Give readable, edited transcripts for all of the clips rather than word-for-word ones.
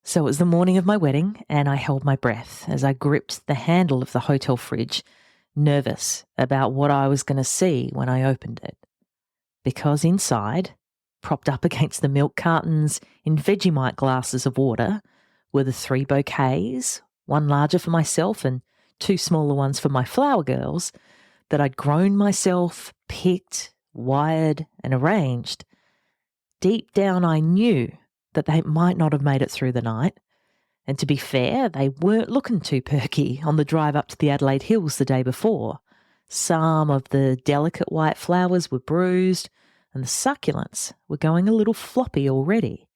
So it was the morning of my wedding, and I held my breath as I gripped the handle of the hotel fridge, nervous about what I was going to see when I opened it. Because inside, propped up against the milk cartons in Vegemite glasses of water, were the 3 bouquets, one larger for myself and 2 smaller ones for my flower girls, that I'd grown myself, picked, wired, and arranged. Deep down, I knew that they might not have made it through the night. And to be fair, they weren't looking too perky on the drive up to the Adelaide Hills the day before. Some of the delicate white flowers were bruised, and the succulents were going a little floppy already.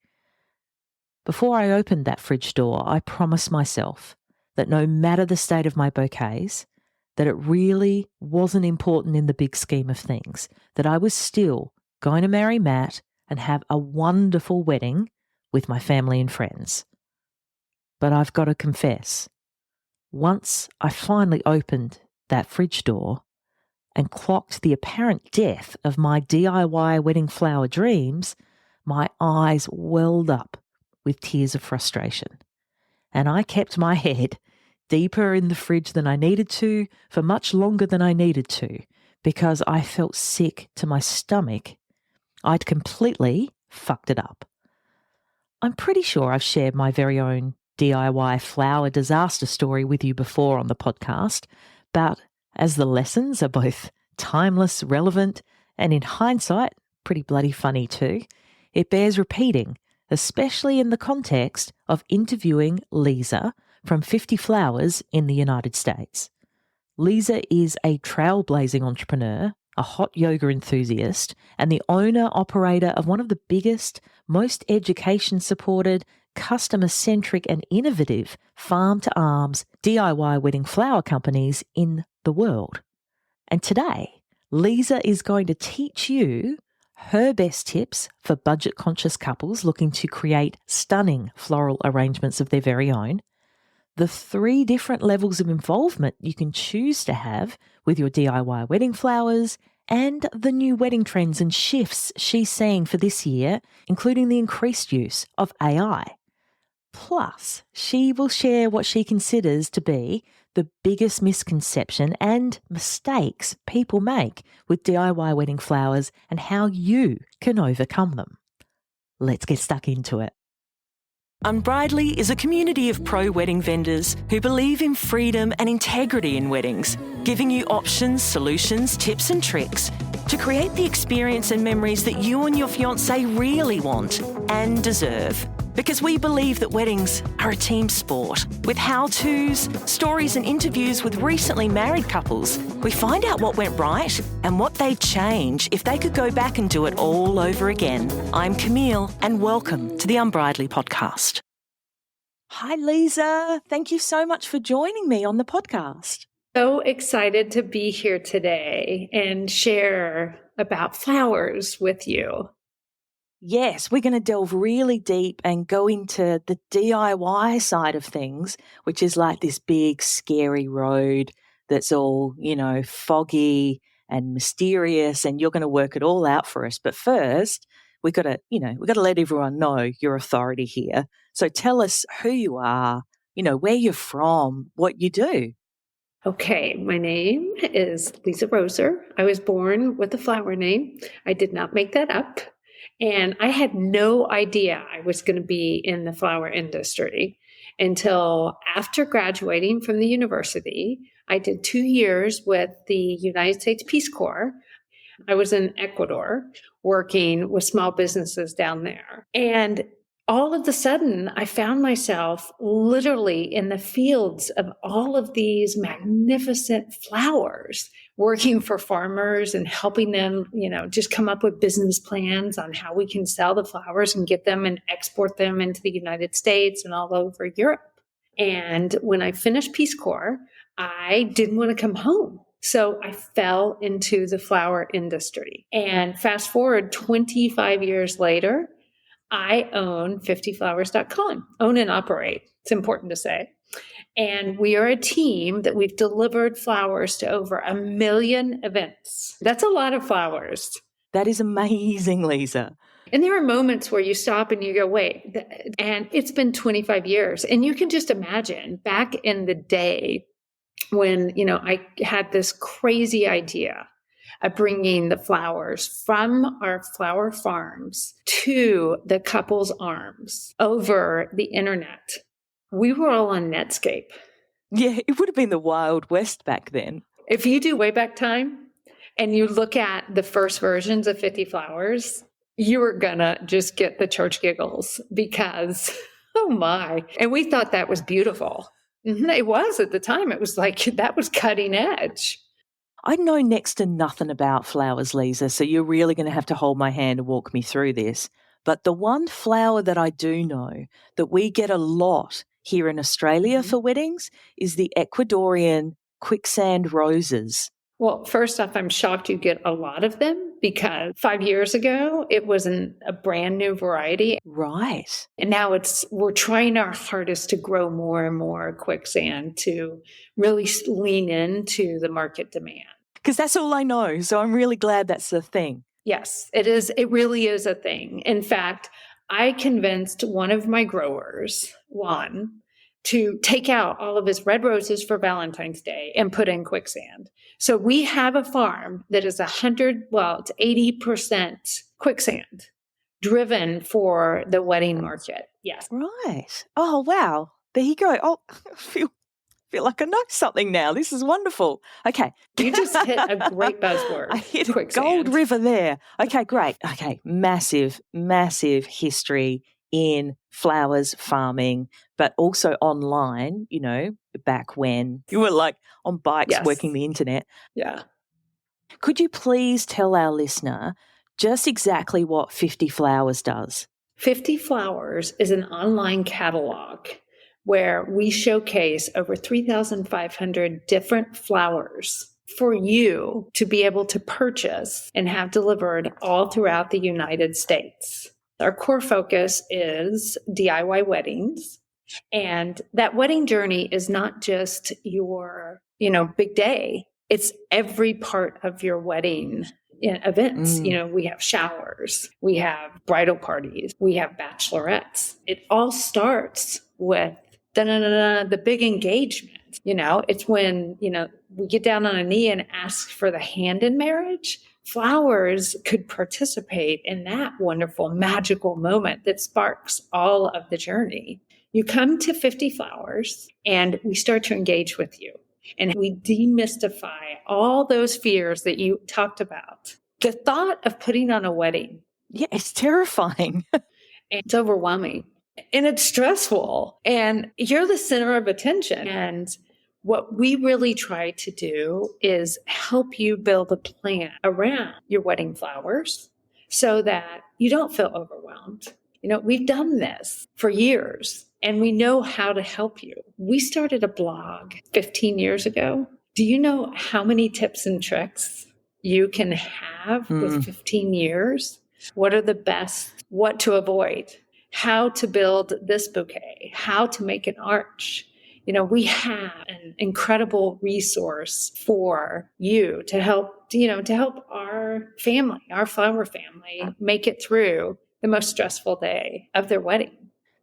Before I opened that fridge door, I promised myself that no matter the state of my bouquets, that it really wasn't important in the big scheme of things, that I was still going to marry Matt and have a wonderful wedding with my family and friends. But I've got to confess, once I finally opened that fridge door and clocked the apparent death of my DIY wedding flower dreams, my eyes welled up with tears of frustration. And I kept my head deeper in the fridge than I needed to for much longer than I needed to, because I felt sick to my stomach. I'd completely fucked it up. I'm pretty sure I've shared my very own DIY flower disaster story with you before on the podcast, but as the lessons are both timeless, relevant, and in hindsight, pretty bloody funny too, it bears repeating, especially in the context of interviewing Liza from 50Flowers in the United States. Liza is a trailblazing entrepreneur, a hot yoga enthusiast, and the owner-operator of one of the biggest, most education-supported, customer-centric and innovative farm-to-arms DIY wedding flower companies in the world. And today, Liza is going to teach you her best tips for budget-conscious couples looking to create stunning floral arrangements of their very own, the 3 different levels of involvement you can choose to have with your DIY wedding flowers, and the new wedding trends and shifts she's seeing for this year, including the increased use of AI. Plus, she will share what she considers to be the biggest misconception and mistakes people make with DIY wedding flowers and how you can overcome them. Let's get stuck into it. Unbridely is a community of pro-wedding vendors who believe in freedom and integrity in weddings, giving you options, solutions, tips and tricks to create the experience and memories that you and your fiancé really want and deserve. Because we believe that weddings are a team sport. With how-tos, stories and interviews with recently married couples, we find out what went right and what they'd change if they could go back and do it all over again. I'm Camille, and welcome to the Unbridely podcast. Hi, Liza. Thank you so much for joining me on the podcast. So excited to be here today and share about flowers with you. Yes, we're going to delve really deep and go into the DIY side of things, which is like this big, scary road that's all, foggy and mysterious, and you're going to work it all out for us. But first, we've got to let everyone know your authority here. So tell us who you are, where you're from, what you do. Okay, my name is Liza Roser. I was born with a flower name. I did not make that up. And I had no idea I was going to be in the flower industry until after graduating from the university. I did 2 years with the United States Peace Corps. I was in Ecuador working with small businesses down there. And all of a sudden, I found myself literally in the fields of all of these magnificent flowers, working for farmers and helping them, just come up with business plans on how we can sell the flowers and get them and export them into the United States and all over Europe. And when I finished Peace Corps, I didn't want to come home. So I fell into the flower industry. And fast forward 25 years later, I own 50Flowers.com, own and operate. It's important to say. And we are a team that we've delivered flowers to over 1 million events. That's a lot of flowers. That is amazing, Liza. And there are moments where you stop and you go, wait, and it's been 25 years. And you can just imagine back in the day when, I had this crazy idea of bringing the flowers from our flower farms to the couple's arms over the internet. We were all on Netscape. Yeah, it would have been the Wild West back then. If you do way back time and you look at the first versions of 50 Flowers, you were gonna just get the church giggles because, oh my. And we thought that was beautiful. It was at the time. It was like, that was cutting edge. I know next to nothing about flowers, Liza, so you're really going to have to hold my hand and walk me through this. But the one flower that I do know that we get a lot here in Australia for weddings is the Ecuadorian quicksand roses. Well, first off, I'm shocked you get a lot of them because 5 years ago, it wasn't a brand new variety. Right. And now we're trying our hardest to grow more and more quicksand to really lean into the market demand. Because that's all I know. So I'm really glad that's the thing. Yes, it is. It really is a thing. In fact, I convinced one of my growers, Juan, to take out all of his red roses for Valentine's Day and put in quicksand. So we have a farm that is it's 80% quicksand driven for the wedding market. Yes. Right. Oh, wow. There you go. Oh, I feel like I know something now. This is wonderful. Okay. You just hit a great buzzword. I hit quicksand. a gold river there. Okay, great. Okay, massive, massive history in flowers farming, but also online, back when you were like on bikes working the internet. Yeah. Could you please tell our listener just exactly what 50 Flowers does? 50 Flowers is an online catalog where we showcase over 3,500 different flowers for you to be able to purchase and have delivered all throughout the United States. Our core focus is DIY weddings. And that wedding journey is not just your, big day. It's every part of your wedding events. We have showers, we have bridal parties, we have bachelorettes. It all starts with the big engagement. It's when, we get down on a knee and ask for the hand in marriage. Flowers could participate in that wonderful, magical moment that sparks all of the journey. You come to 50 Flowers and we start to engage with you. And we demystify all those fears that you talked about. The thought of putting on a wedding. Yeah, it's terrifying. It's overwhelming. And it's stressful. And you're the center of attention. And what we really try to do is help you build a plan around your wedding flowers so that you don't feel overwhelmed. We've done this for years and we know how to help you. We started a blog 15 years ago. Do you know how many tips and tricks you can have with 15 years? What are the best? What to avoid? How to build this bouquet? How to make an arch? We have an incredible resource for you to help, to help our family, our flower family, make it through the most stressful day of their wedding.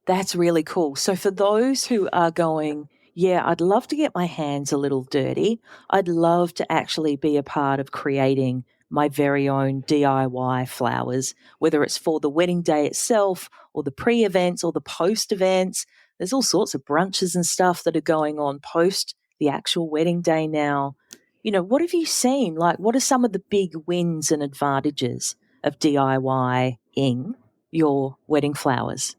That's really cool. So for those who are going, yeah, I'd love to get my hands a little dirty. I'd love to actually be a part of creating my very own DIY flowers, whether it's for the wedding day itself or the pre-events or the post-events. There's all sorts of brunches and stuff that are going on post the actual wedding day now. What have you seen? Like, what are some of the big wins and advantages of DIY-ing your wedding flowers?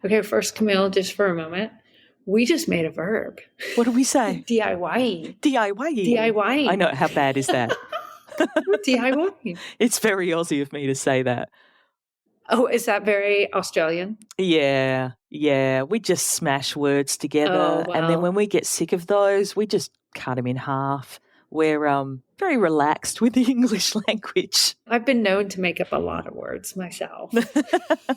Okay, first, Camille, just for a moment. We just made a verb. What do we say? DIY-ing. DIY-ing. DIY-ing. I know. How bad is that? DIY-ing. It's very Aussie of me to say that. Oh, is that very Australian? Yeah. We just smash words together. Oh, wow. And then when we get sick of those, we just cut them in half. We're very relaxed with the English language. I've been known to make up a lot of words myself.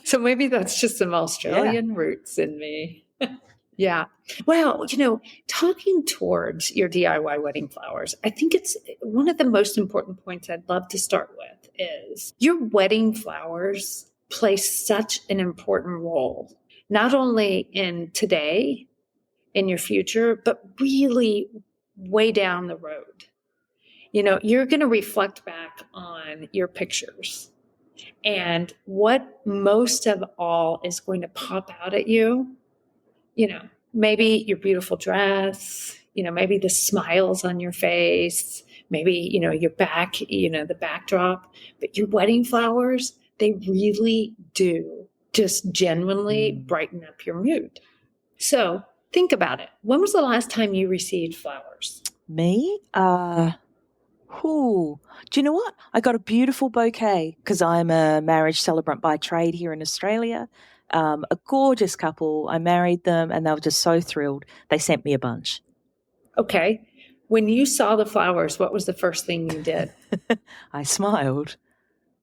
So maybe that's just some Australian roots in me. Yeah. Well, talking towards your DIY wedding flowers, I think it's one of the most important points I'd love to start with is your wedding flowers play such an important role, not only in today, in your future, but really way down the road. You're going to reflect back on your pictures, and what most of all is going to pop out at you, maybe your beautiful dress, maybe the smiles on your face, maybe, your back, the backdrop, but your wedding flowers, they really do just genuinely brighten up your mood. So think about it. When was the last time you received flowers? Me? Do you know what? I got a beautiful bouquet because I'm a marriage celebrant by trade here in Australia. A gorgeous couple. I married them and they were just so thrilled. They sent me a bunch. Okay. When you saw the flowers, what was the first thing you did? I smiled.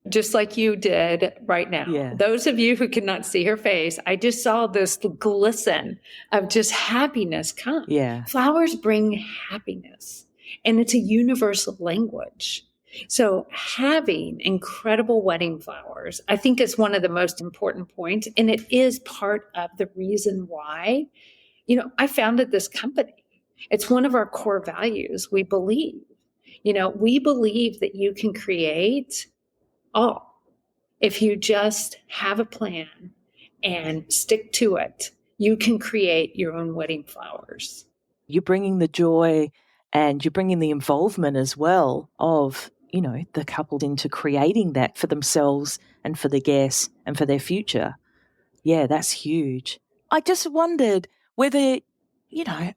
Just like you did right now. Yeah. Those of you who cannot see her face, I just saw this glisten of just happiness come. Yeah. Flowers bring happiness, and it's a universal language. So having incredible wedding flowers, I think, is one of the most important points. And it is part of the reason why, I founded this company. It's one of our core values. We believe that you can create all if you just have a plan and stick to it. You can create your own wedding flowers. You're bringing the joy and you're bringing the involvement as well of, the couple into creating that for themselves and for the guests and for their future. Yeah, that's huge. I just wondered whether,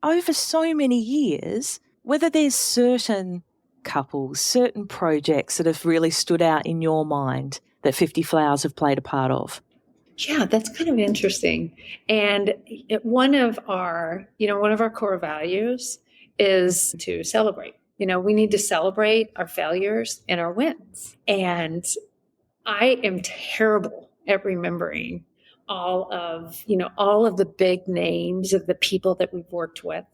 over so many years, whether there's certain couples, certain projects that have really stood out in your mind that 50 Flowers have played a part of. Yeah, that's kind of interesting. And one of our core values is to celebrate. We need to celebrate our failures and our wins. And I am terrible at remembering all of the big names of the people that we've worked with,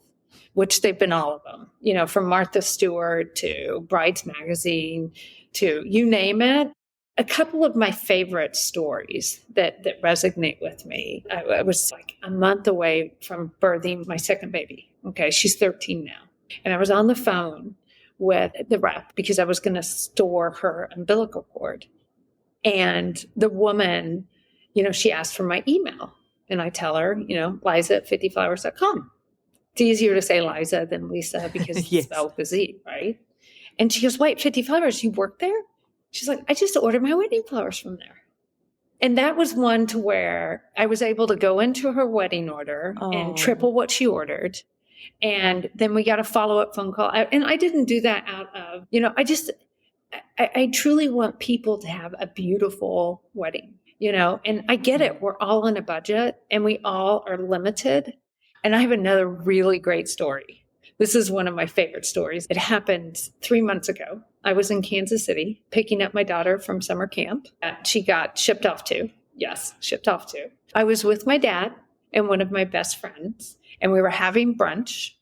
which they've been all of them, from Martha Stewart to Brides Magazine to you name it. A couple of my favorite stories that resonate with me. I was like a month away from birthing my second baby. Okay, she's 13 now. And I was on the phone with the rep because I was going to store her umbilical cord. And the woman, she asked for my email. And I tell her, Liza at 50flowers.com. It's easier to say Liza than Lisa because it's spelled with a Z, right? And she goes, wait, 50 Flowers, you work there? She's like, I just ordered my wedding flowers from there. And that was one to where I was able to go into her wedding order and triple what she ordered. And then we got a follow-up phone call. And I didn't do that out of, I truly want people to have a beautiful wedding, and I get it. We're all in a budget and we all are limited. And I have another really great story. This is one of my favorite stories. It happened 3 months ago. I was in Kansas City picking up my daughter from summer camp. She got shipped off to. Yes, shipped off to. I was with my dad and one of my best friends, and we were having brunch.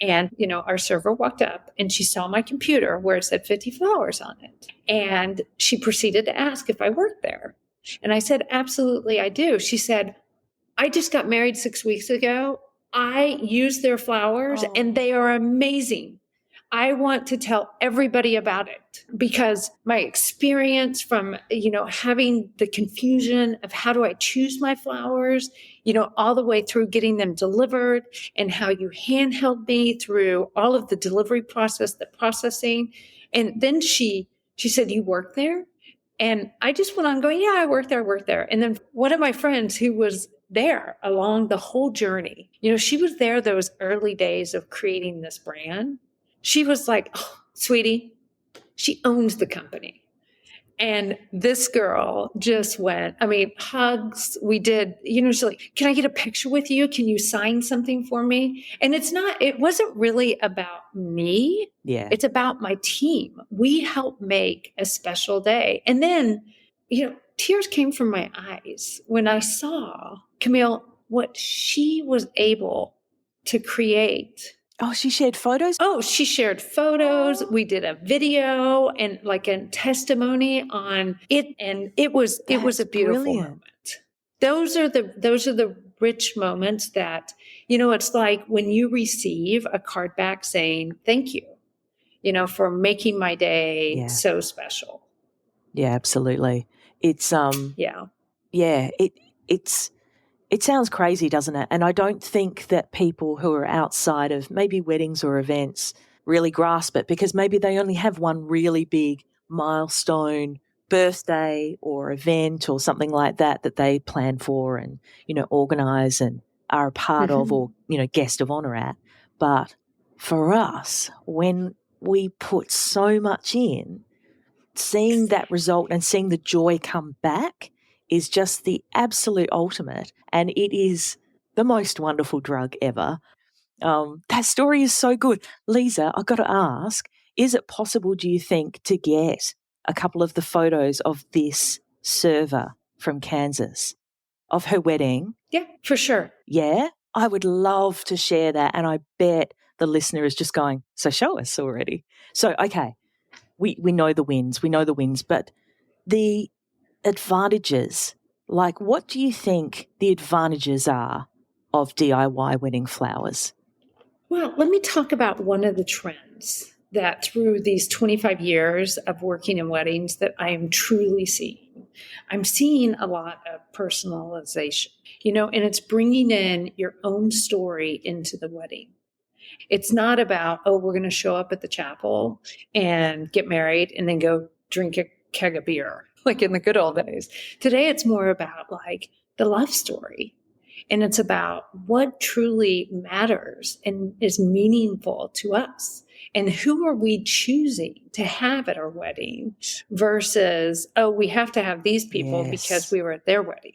And, our server walked up and she saw my computer where it said 50 Flowers on it. And she proceeded to ask if I worked there. And I said, absolutely, I do. She said, I just got married 6 weeks ago. I use their flowers and they are amazing. I want to tell everybody about it because my experience from, having the confusion of how do I choose my flowers, all the way through getting them delivered and how you handheld me through all of the delivery process, the processing. And then she said, you work there? And I just went on going, yeah, I work there. And then one of my friends who was there along the whole journey, she was there those early days of creating this brand. She was like, oh, sweetie, she owns the company. And this girl just went, hugs. We did, she's like, can I get a picture with you? Can you sign something for me? And it wasn't really about me. Yeah. It's about my team. We helped make a special day. And then, tears came from my eyes when I saw, Camille, what she was able to create Oh, she shared photos? Oh, she shared photos. We did a video and like a testimony on it. And it was a beautiful moment. Those are the rich moments that, it's like when you receive a card back saying, thank you, for making my day so special. Yeah, absolutely. It's, it sounds crazy, doesn't it? And I don't think that people who are outside of maybe weddings or events really grasp it, because maybe they only have one really big milestone, birthday or event or something like that they plan for and, organise and are a part of, or, guest of honour at. But for us, when we put so much in, seeing that result and seeing the joy come back is just the absolute ultimate, and it is the most wonderful drug ever. That story is so good. Liza, I've got to ask, is it possible, do you think, to get a couple of the photos of this server from Kansas, of her wedding? Yeah, for sure. Yeah? I would love to share that, and I bet the listener is just going, so show us already. So, okay, we know the wins, but the advantages, like what do you think the advantages are of DIY wedding flowers? Well, let me talk about one of the trends that through these 25 years of working in weddings that I am truly seeing. I'm seeing a lot of personalization, and it's bringing in your own story into the wedding. It's not about, oh, we're going to show up at the chapel and get married and then go drink a keg of beer, like in the good old days. Today, it's more about like the love story. And it's about what truly matters and is meaningful to us. And who are we choosing to have at our wedding versus, oh, we have to have these people because we were at their wedding.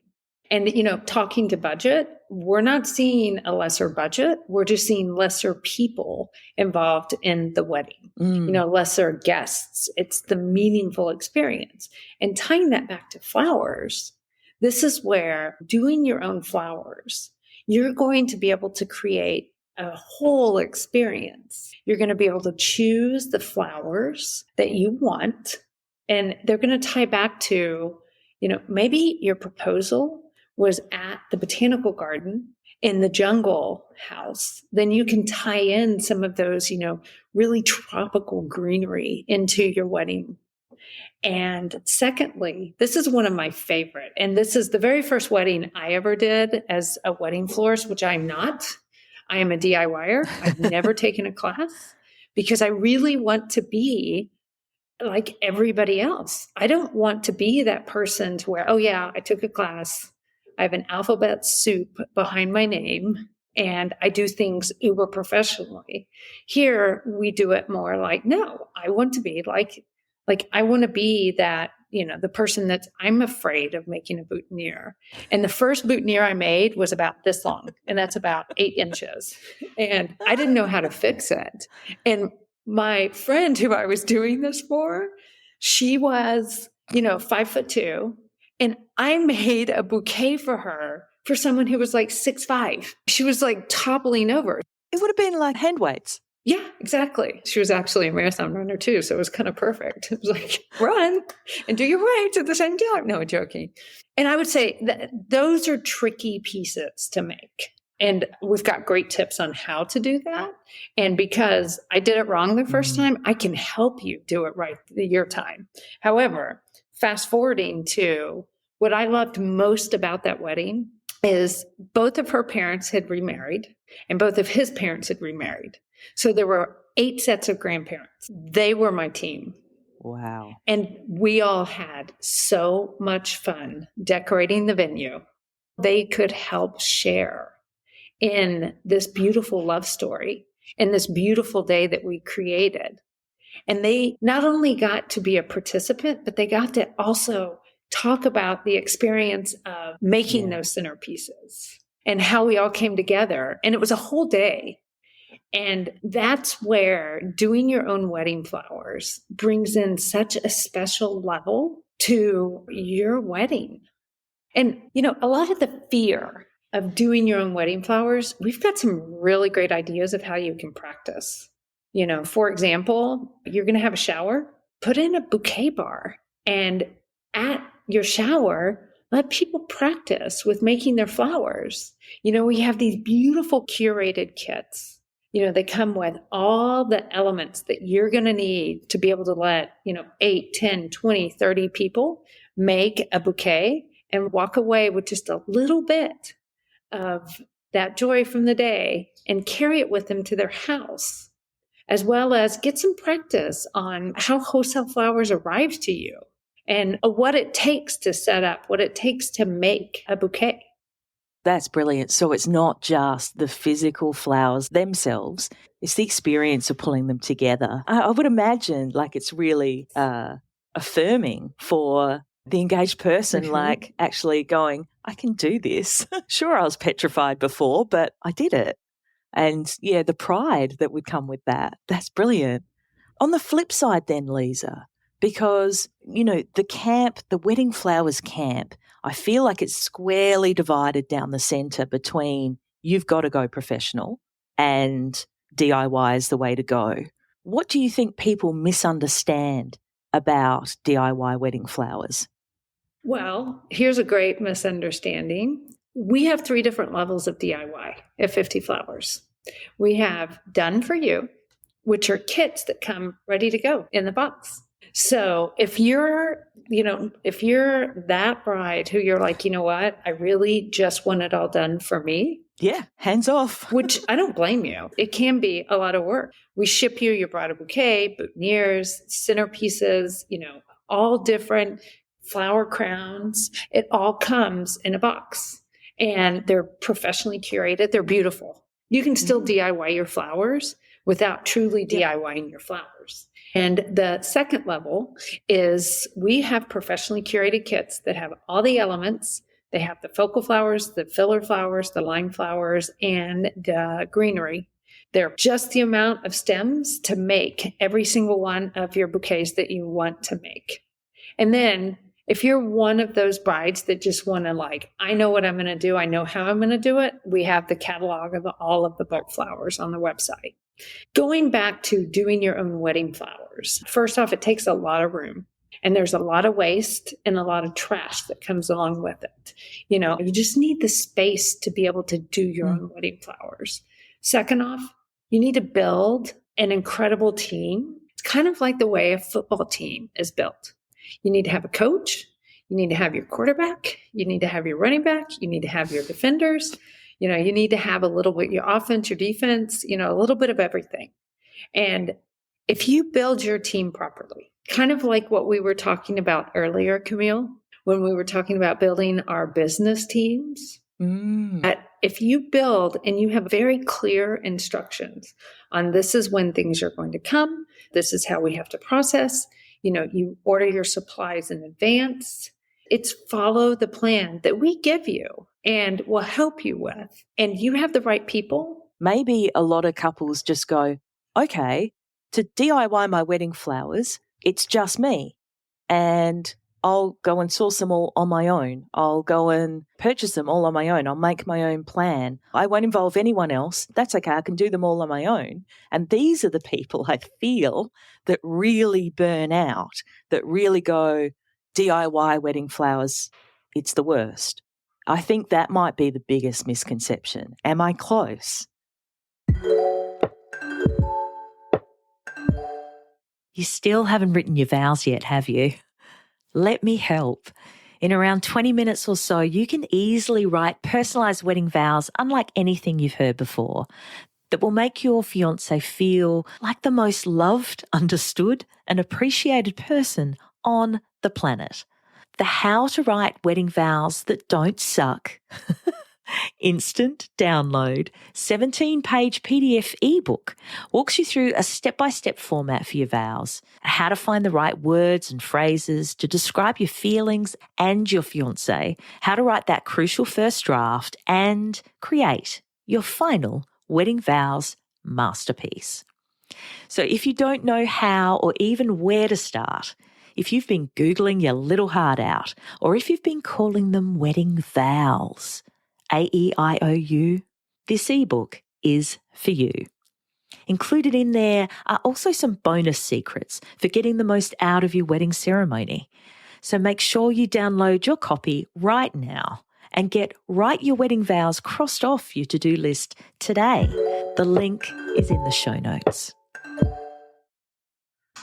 And, talking to budget, we're not seeing a lesser budget. We're just seeing lesser people involved in the wedding, lesser guests. It's the meaningful experience. And tying that back to flowers, this is where doing your own flowers, you're going to be able to create a whole experience. You're going to be able to choose the flowers that you want, and they're going to tie back to, maybe your proposal was at the botanical garden in the jungle house. Then you can tie in some of those, really tropical greenery into your wedding. And secondly, this is one of my favorite, and this is the very first wedding I ever did as a wedding florist, which I'm not. I am a DIYer. I've never taken a class because I really want to be like everybody else. I don't want to be that person to where, oh yeah, I took a class. I have an alphabet soup behind my name and I do things uber professionally. Here we do it more like, no, I want to be like I want to be that, the person that I'm afraid of making a boutonniere. And the first boutonniere I made was about this long, and that's about 8 inches. And I didn't know how to fix it. And my friend who I was doing this for, she was, 5'2", and I made a bouquet for her for someone who was like 6'5". She was like toppling over. It would have been like hand weights. Yeah, exactly. She was actually a marathon runner too, so it was kind of perfect. It was like, run and do your weights at the same time. No, joking. And I would say that those are tricky pieces to make. And we've got great tips on how to do that. And because I did it wrong the first time, I can help you do it right your time. However, fast forwarding to what I loved most about that wedding is both of her parents had remarried and both of his parents had remarried. So there were 8 sets of grandparents. They were my team. Wow. And we all had so much fun decorating the venue. They could help share in this beautiful love story and this beautiful day that we created. And they not only got to be a participant, but they got to also talk about the experience of making those centerpieces and how we all came together. And it was a whole day. And that's where doing your own wedding flowers brings in such a special level to your wedding. And, a lot of the fear of doing your own wedding flowers, we've got some really great ideas of how you can practice. For example, you're going to have a shower, put in a bouquet bar, and at your shower, let people practice with making their flowers. We have these beautiful curated kits. They come with all the elements that you're going to need to be able to let, 8, 10, 20, 30 people make a bouquet and walk away with just a little bit of that joy from the day and carry it with them to their house, as well as get some practice on how wholesale flowers arrive to you and what it takes to set up, what it takes to make a bouquet. That's brilliant. So it's not just the physical flowers themselves, it's the experience of pulling them together. I would imagine it's really affirming for the engaged person, actually going, I can do this. Sure, I was petrified before, but I did it. And the pride that would come with that. That's brilliant. On the flip side then, Liza, because, the Wedding Flowers camp, I feel like it's squarely divided down the centre between you've got to go professional and DIY is the way to go. What do you think people misunderstand about DIY wedding flowers? Well, here's a great misunderstanding. We have 3 different levels of DIY at 50 Flowers. We have done for you, which are kits that come ready to go in the box. So if you're that bride who you're like, you know what, I really just want it all done for me. Yeah, hands off. Which I don't blame you. It can be a lot of work. We ship you your bridal bouquet, boutonnieres, centerpieces, all different flower crowns. It all comes in a box and they're professionally curated. They're beautiful. You can still DIY your flowers without truly DIYing your flowers. And the second level is we have professionally curated kits that have all the elements. They have the focal flowers, the filler flowers, the line flowers, and the greenery. They're just the amount of stems to make every single one of your bouquets that you want to make. And then if you're one of those brides that just want to I know what I'm going to do, I know how I'm going to do it, we have the catalog of all of the bulk flowers on the website. Going back to doing your own wedding flowers, first off, it takes a lot of room and there's a lot of waste and a lot of trash that comes along with it. You just need the space to be able to do your own wedding flowers. Second off, you need to build an incredible team. It's kind of like the way a football team is built. You need to have a coach. You need to have your quarterback. You need to have your running back. You need to have your defenders. You need to have a little bit your offense, your defense, a little bit of everything. And if you build your team properly, kind of like what we were talking about earlier, Camille, when we were talking about building our business teams, if you build and you have very clear instructions on this is when things are going to come, this is how we have to process, you order your supplies in advance. It's follow the plan that we give you and will help you with. And you have the right people. Maybe a lot of couples just go, okay, to DIY my wedding flowers, it's just me. And I'll go and source them all on my own. I'll go and purchase them all on my own. I'll make my own plan. I won't involve anyone else. That's okay. I can do them all on my own. And these are the people I feel that really burn out, that really go, DIY wedding flowers, it's the worst. I think that might be the biggest misconception. Am I close? You still haven't written your vows yet, have you? Let me help. In around 20 minutes or so, you can easily write personalised wedding vows unlike anything you've heard before that will make your fiancé feel like the most loved, understood and appreciated person on the planet. The How to Write Wedding Vows That Don't Suck instant download 17-page PDF ebook walks you through a step-by-step format for your vows, how to find the right words and phrases to describe your feelings and your fiancé, how to write that crucial first draft, and create your final wedding vows masterpiece. So if you don't know how or even where to start, if you've been Googling your little heart out, or if you've been calling them wedding vows, AEIOU, this ebook is for you. Included in there are also some bonus secrets for getting the most out of your wedding ceremony. So make sure you download your copy right now and get Write Your Wedding Vows crossed off your to-do list today. The link is in the show notes.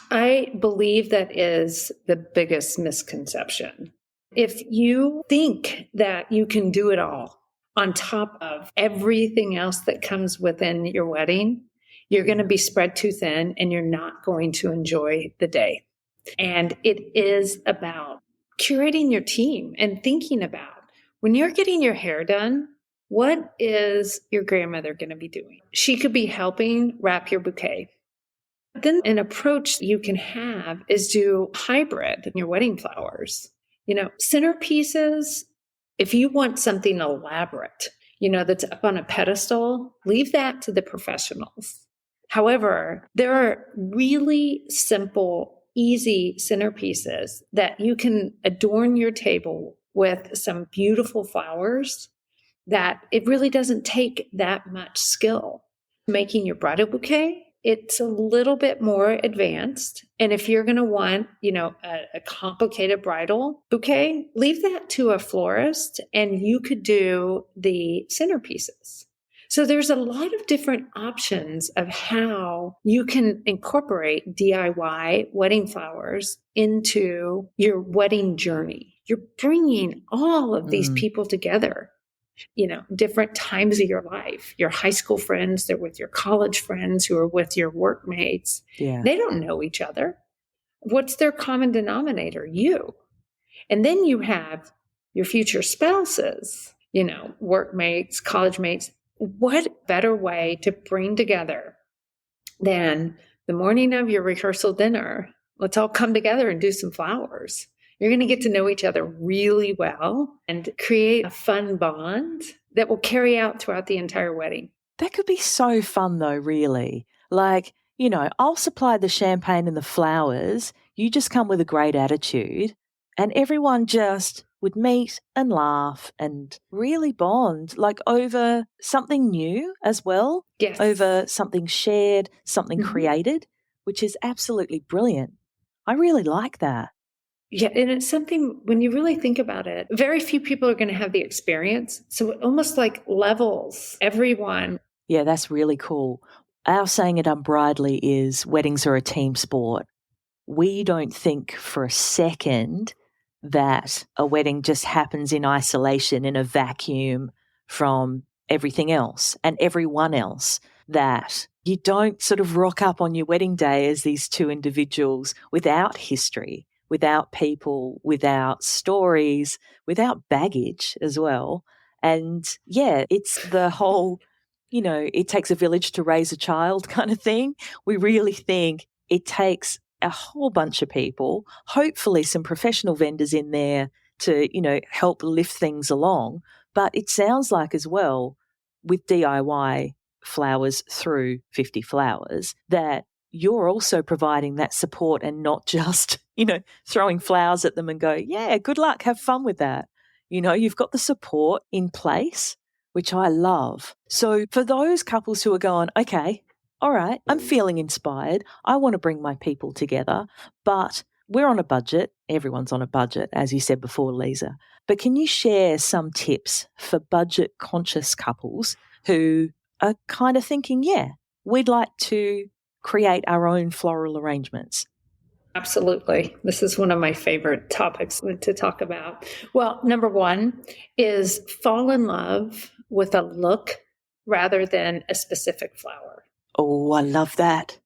I believe that is the biggest misconception. If you think that you can do it all on top of everything else that comes within your wedding, you're going to be spread too thin and you're not going to enjoy the day. And it is about curating your team and thinking about when you're getting your hair done, what is your grandmother going to be doing? She could be helping wrap your bouquet. Then an approach you can have is do hybrid in your wedding flowers. Centerpieces, if you want something elaborate, that's up on a pedestal, leave that to the professionals. However, there are really simple, easy centerpieces that you can adorn your table with some beautiful flowers that it really doesn't take that much skill. Making your bridal bouquet, it's a little bit more advanced. And if you're going to want, a complicated bridal bouquet, leave that to a florist and you could do the centerpieces. So there's a lot of different options of how you can incorporate DIY wedding flowers into your wedding journey. You're bringing all of these people together. Different times of your life, your high school friends, they're with your college friends who are with your workmates. Yeah. They don't know each other. What's their common denominator? You. And then you have your future spouses, workmates, college mates. What better way to bring together than the morning of your rehearsal dinner? Let's all come together and do some flowers. You're going to get to know each other really well and create a fun bond that will carry out throughout the entire wedding. That could be so fun though, really. Like, I'll supply the champagne and the flowers. You just come with a great attitude and everyone just would meet and laugh and really bond, like over something new as well. Yes. Over something shared, something created, which is absolutely brilliant. I really like that. Yeah, and it's something, when you really think about it, very few people are going to have the experience. So it almost like levels everyone. Yeah, that's really cool. Our saying at Unbridely is weddings are a team sport. We don't think for a second that a wedding just happens in isolation, in a vacuum from everything else and everyone else, that you don't sort of rock up on your wedding day as these two individuals without history, without people, without stories, without baggage as well. And yeah, it's the whole, it takes a village to raise a child kind of thing. We really think it takes a whole bunch of people, hopefully some professional vendors in there to, help lift things along. But it sounds like as well with DIY flowers through 50Flowers that you're also providing that support and not just, throwing flowers at them and go, yeah, good luck, have fun with that. You've got the support in place, which I love. So for those couples who are going, okay, all right, I'm feeling inspired. I want to bring my people together, but we're on a budget. Everyone's on a budget, as you said before, Liza. But can you share some tips for budget-conscious couples who are kind of thinking, yeah, we'd like to create our own floral arrangements? Absolutely. This is one of my favorite topics to talk about. Well, number one is fall in love with a look rather than a specific flower. Oh, I love that.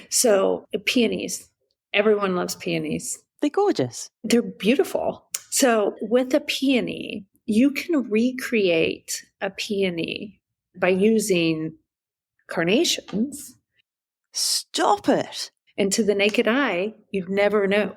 So peonies, everyone loves peonies. They're gorgeous. They're beautiful. So with a peony, you can recreate a peony by using carnations. Stop it. And to the naked eye, you'd never know.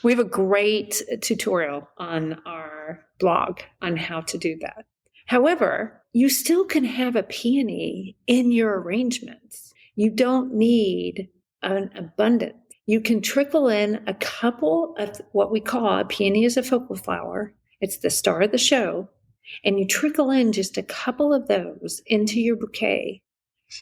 We have a great tutorial on our blog on how to do that. However, you still can have a peony in your arrangements. You don't need an abundance. You can trickle in a couple of what we call a peony as a focal flower. It's the star of the show. and you trickle in just a couple of those into your bouquet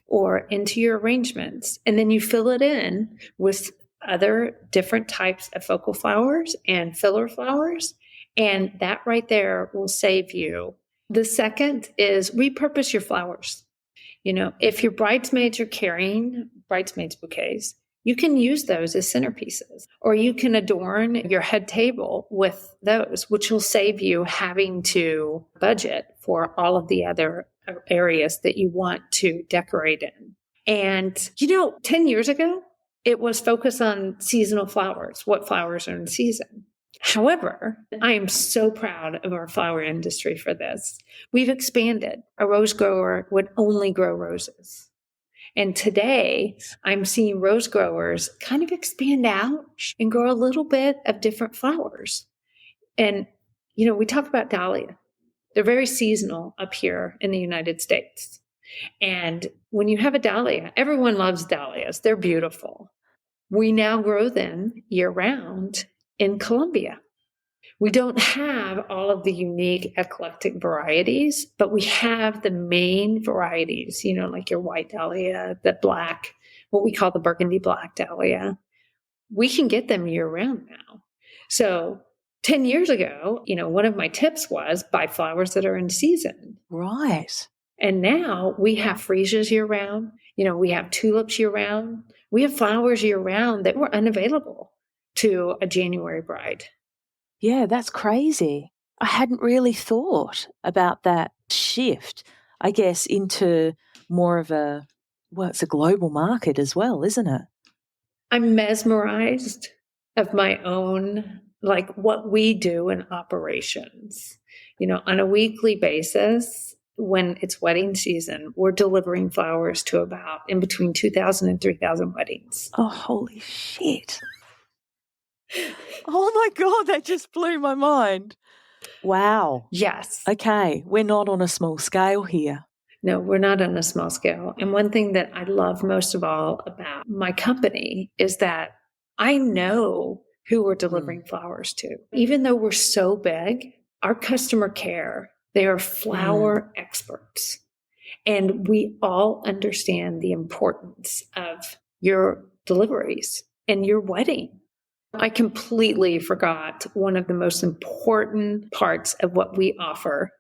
or into your arrangements, and then you fill it in with other different types of focal flowers and filler flowers, and that right there will save you. The second is repurpose your flowers. If your bridesmaids are carrying bridesmaids bouquets, you can use those as centerpieces, or you can adorn your head table with those, which will save you having to budget for all of the other areas that you want to decorate in. And, 10 years ago, it was focused on seasonal flowers, what flowers are in season. However, I am so proud of our flower industry for this. We've expanded. A rose grower would only grow roses. And today, I'm seeing rose growers kind of expand out and grow a little bit of different flowers. And, we talk about dahlia. They're very seasonal up here in the United States. And when you have a dahlia, everyone loves dahlias. They're beautiful. We now grow them year-round in Colombia. We don't have all of the unique eclectic varieties, but we have the main varieties, like your white dahlia, the black, what we call the burgundy black dahlia. We can get them year-round now. So 10 years ago, one of my tips was buy flowers that are in season. Right. And now we have freesias year-round. We have tulips year-round. We have flowers year-round that were unavailable to a January bride. Yeah, that's crazy. I hadn't really thought about that shift, I guess, into more of it's a global market as well, isn't it? I'm mesmerized of my own, like what we do in operations. On a weekly basis, when it's wedding season, we're delivering flowers to about in between 2,000 and 3,000 weddings. Oh, holy shit. Oh my God, that just blew my mind. Wow. Yes. Okay, we're not on a small scale here. No, we're not on a small scale. And one thing that I love most of all about my company is that I know who we're delivering flowers to. Even though we're so big, our customer care, they are flower experts. And we all understand the importance of your deliveries and your wedding. I completely forgot one of the most important parts of what we offer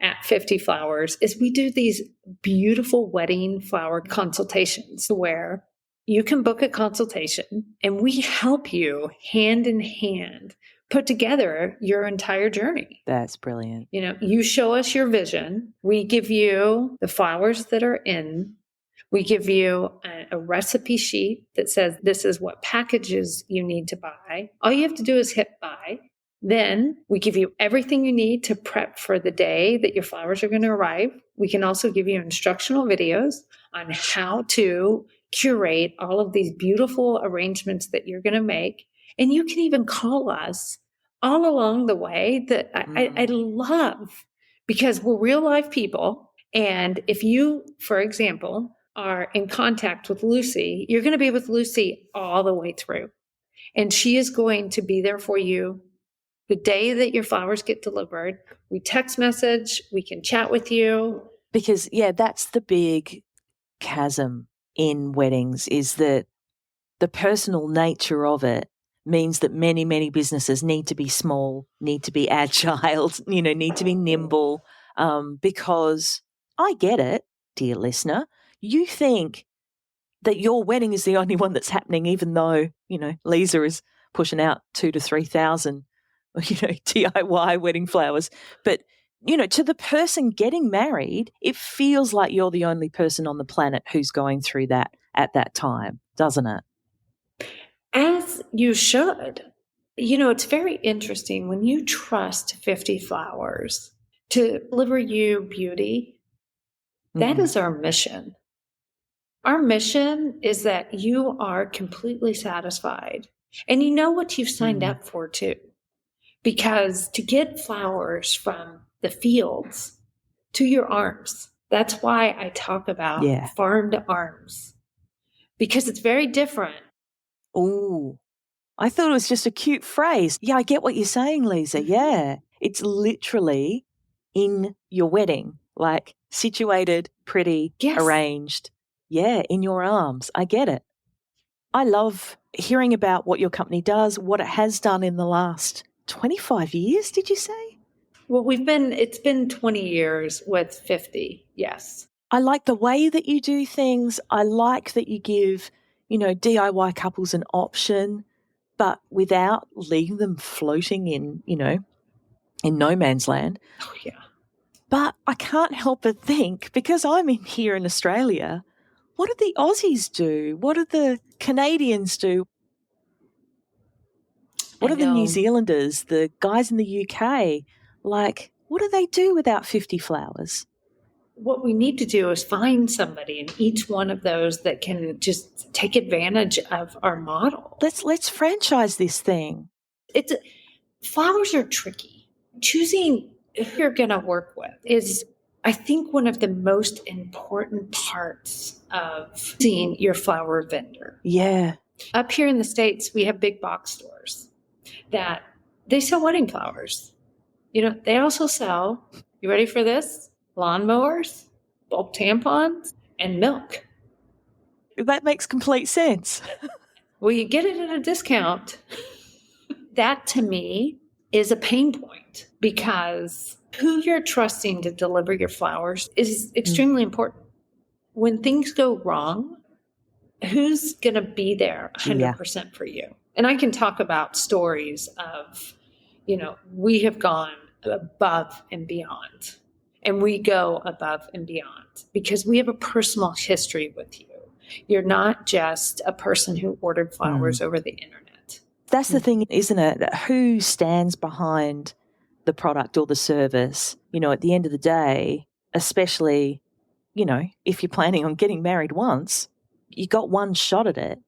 at 50 Flowers is we do these beautiful wedding flower consultations where you can book a consultation and we help you hand in hand put together your entire journey. That's brilliant. You show us your vision. We give you the flowers that are in. We give you a recipe sheet that says this is what packages you need to buy. All you have to do is hit buy. Then we give you everything you need to prep for the day that your flowers are going to arrive. We can also give you instructional videos on how to curate all of these beautiful arrangements that you're going to make. And you can even call us all along the way that I love because we're real life people. And if you, for example, are in contact with Lucy, you're going to be with Lucy all the way through. And she is going to be there for you the day that your flowers get delivered. We text message, we can chat with you. Because, that's the big chasm in weddings is that the personal nature of it means that many, many businesses need to be small, need to be agile, need to be nimble, because I get it, dear listener. You think that your wedding is the only one that's happening, even though, Liza is pushing out 2,000 to 3,000, DIY wedding flowers. But, to the person getting married, it feels like you're the only person on the planet who's going through that at that time, doesn't it? As you should. It's very interesting when you trust 50 Flowers to deliver you beauty. That is our mission. Our mission is that you are completely satisfied and you know what you've signed up for too. Because to get flowers from the fields to your arms, that's why I talk about farm to arms, because it's very different. Oh, I thought it was just a cute phrase. Yeah, I get what you're saying, Liza. Yeah, it's literally in your wedding, like situated, pretty, Yes. arranged. Yeah, in your arms. I get it. I love hearing about what your company does, what it has done in the last 25 years, did you say? Well, it's been 20 years with 50, yes. I like the way that you do things. I like that you give, DIY couples an option, but without leaving them floating in no man's land. Oh, yeah. But I can't help but think, because I'm in here in Australia, what do the Aussies do? What do the Canadians do? What do the New Zealanders, the guys in the UK, like, what do they do without 50 Flowers? What we need to do is find somebody in each one of those that can just take advantage of our model. Let's franchise this thing. Flowers are tricky. Choosing who you're going to work with is, I think, one of the most important parts of being your flower vendor. Yeah. Up here in the States, we have big box stores that they sell wedding flowers. They also sell, you ready for this? Lawnmowers, bulk tampons, and milk. That makes complete sense. Well, you get it at a discount. That, to me, is a pain point, because who you're trusting to deliver your flowers is extremely important. When things go wrong, who's going to be there 100% for you? And I can talk about stories of, we have gone above and beyond, and we go above and beyond because we have a personal history with you. You're not just a person who ordered flowers over the internet. That's the thing, isn't it? Who stands behind the product or the service? At the end of the day, especially, if you're planning on getting married once, you got one shot at it.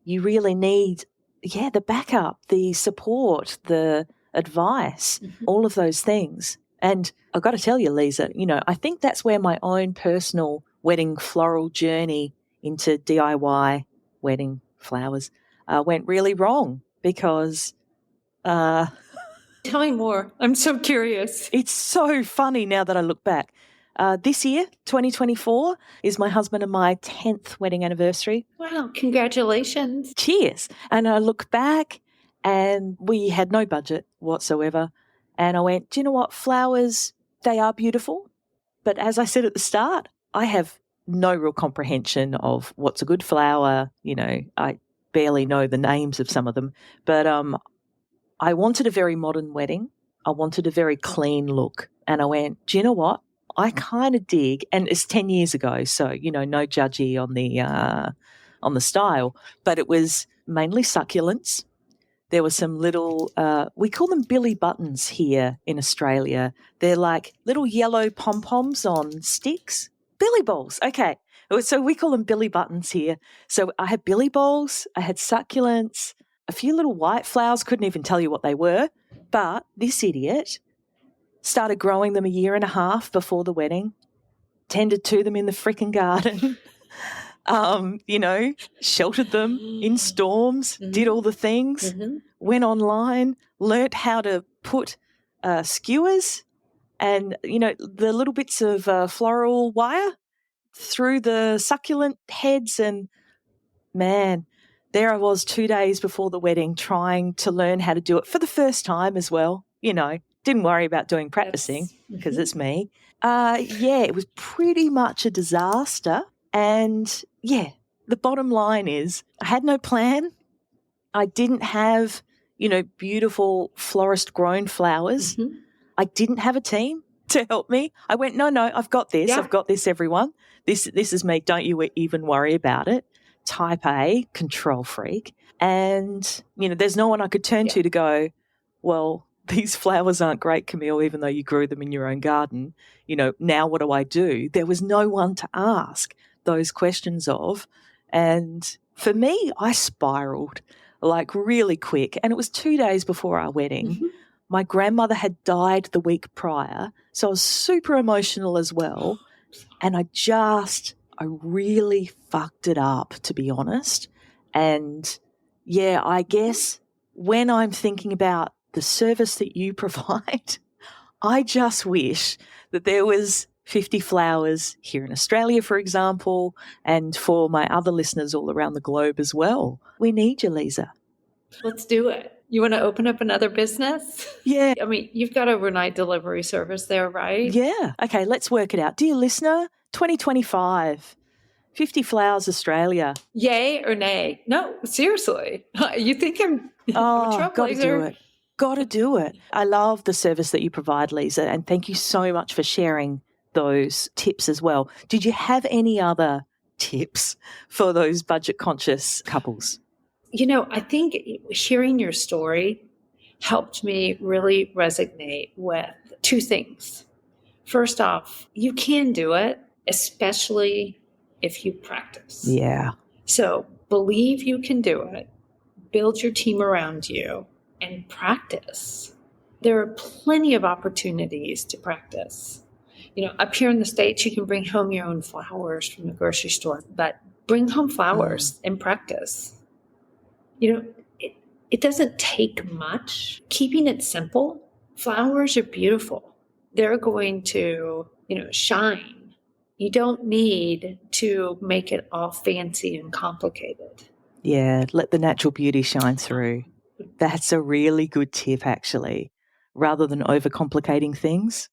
You really need, the backup, the support, the advice, all of those things. And I've got to tell you, Liza, I think that's where my own personal wedding floral journey into DIY wedding flowers went really wrong, because tell me more. I'm so curious. It's so funny now that I look back. This year, 2024, is my husband and my 10th wedding anniversary. Wow, congratulations. Cheers. And I look back and we had no budget whatsoever. And I went, do you know what? Flowers, they are beautiful. But as I said at the start, I have no real comprehension of what's a good flower. I barely know the names of some of them. But I wanted a very modern wedding. I wanted a very clean look. And I went, do you know what? I kind of dig, and it's 10 years ago, so, no judgy on the style, but it was mainly succulents. There were some little, we call them billy buttons here in Australia. They're like little yellow pom-poms on sticks. Billy balls, okay. So we call them billy buttons here. So I had billy balls, I had succulents, a few little white flowers, couldn't even tell you what they were, but this idiot started growing them a year and a half before the wedding, tended to them in the frickin' garden, sheltered them in storms, did all the things, went online, learnt how to put skewers and, the little bits of floral wire through the succulent heads, and, man, there I was 2 days before the wedding trying to learn how to do it for the first time as well, Didn't worry about doing practicing because it's me. It was pretty much a disaster. And, the bottom line is I had no plan. I didn't have, beautiful florist-grown flowers. I didn't have a team to help me. I went, no, I've got this. Yeah. I've got this, everyone. This is me. Don't you even worry about it. Type A, control freak. And, there's no one I could turn to go, well, these flowers aren't great, Camille, even though you grew them in your own garden. Now what do I do? There was no one to ask those questions of. And for me, I spiraled like really quick. And it was 2 days before our wedding. My grandmother had died the week prior. So I was super emotional as well. And I really fucked it up, to be honest. And I guess when I'm thinking about the service that you provide, I just wish that there was 50 Flowers here in Australia, for example, and for my other listeners all around the globe as well. We need you, Liza. Let's do it. You want to open up another business? Yeah. I mean, you've got overnight delivery service there, right? Yeah. Okay, let's work it out. Dear listener, 2025, 50 Flowers Australia. Yay or nay? No, seriously. You think I'm a trailblazer? Got to do it. Got to do it. I love the service that you provide, Liza, and thank you so much for sharing those tips as well. Did you have any other tips for those budget-conscious couples? I think sharing your story helped me really resonate with two things. First off, you can do it, especially if you practice. Yeah. So believe you can do it, build your team around you, and practice. There are plenty of opportunities to practice. Up here in the States, you can bring home your own flowers from the grocery store, but bring home flowers and practice. It doesn't take much. Keeping it simple, flowers are beautiful. They're going to, shine. You don't need to make it all fancy and complicated. Yeah, let the natural beauty shine through. That's a really good tip, actually, rather than overcomplicating things.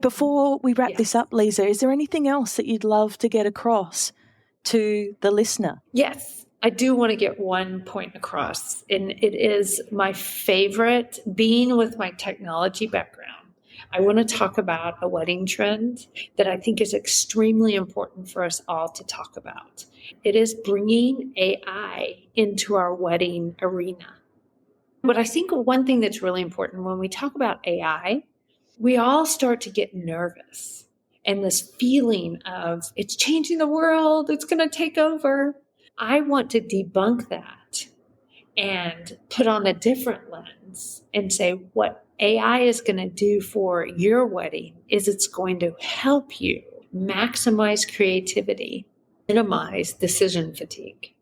Before we wrap this up, Liza, is there anything else that you'd love to get across to the listener? Yes, I do want to get one point across, and it is my favorite. Being with my technology background, I want to talk about a wedding trend that I think is extremely important for us all to talk about. It is bringing AI into our wedding arena. But I think one thing that's really important when we talk about AI, we all start to get nervous, and this feeling of it's changing the world, it's going to take over. I want to debunk that and put on a different lens and say what AI is going to do for your wedding is it's going to help you maximize creativity, minimize decision fatigue,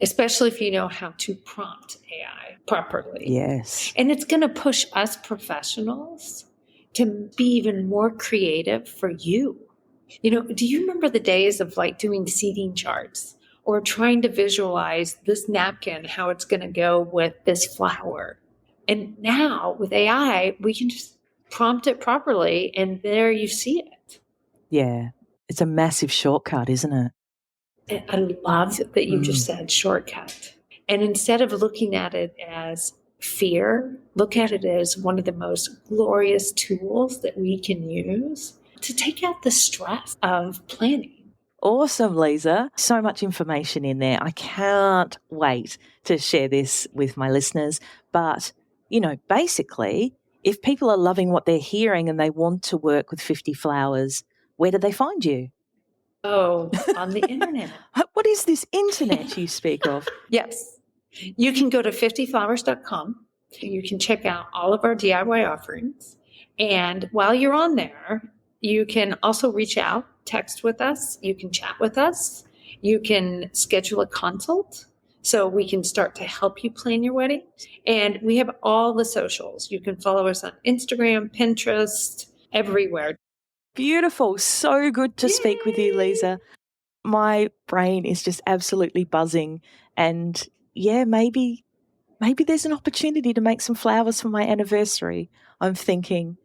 especially if you know how to prompt AI properly. Yes. And it's going to push us professionals to be even more creative for you. Do you remember the days of doing seating charts or trying to visualize this napkin, how it's going to go with this flower? And now with AI, we can just prompt it properly and there you see it. Yeah. It's a massive shortcut, isn't it? And I love that you just said shortcut. And instead of looking at it as fear, look at it as one of the most glorious tools that we can use to take out the stress of planning. Awesome, Liza. So much information in there. I can't wait to share this with my listeners. But, basically, if people are loving what they're hearing and they want to work with 50 Flowers, where do they find you? Oh, on the internet. What is this internet you speak of? Yes. You can go to 50flowers.com. You can check out all of our DIY offerings. And while you're on there, you can also reach out, text with us. You can chat with us. You can schedule a consult so we can start to help you plan your wedding. And we have all the socials. You can follow us on Instagram, Pinterest, everywhere. Beautiful. So good to speak with you, Liza. My brain is just absolutely buzzing. And maybe there's an opportunity to make some flowers for my anniversary, I'm thinking.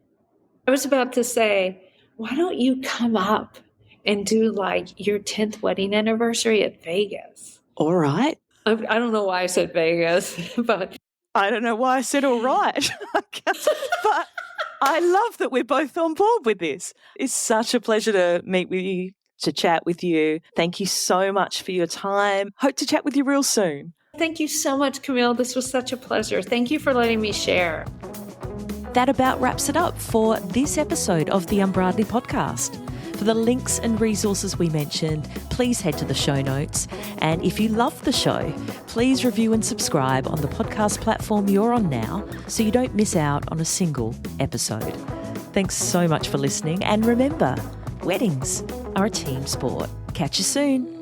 I was about to say, why don't you come up and do your 10th wedding anniversary at Vegas? All right. I don't know why I said Vegas, but I don't know why I said all right. But I love that we're both on board with this. It's such a pleasure to meet with you, to chat with you. Thank you so much for your time. Hope to chat with you real soon. Thank you so much, Camille. This was such a pleasure. Thank you for letting me share. That about wraps it up for this episode of the Unbridely podcast. For the links and resources we mentioned, please head to the show notes. And if you love the show, please review and subscribe on the podcast platform you're on now so you don't miss out on a single episode. Thanks so much for listening. And remember, weddings are a team sport. Catch you soon.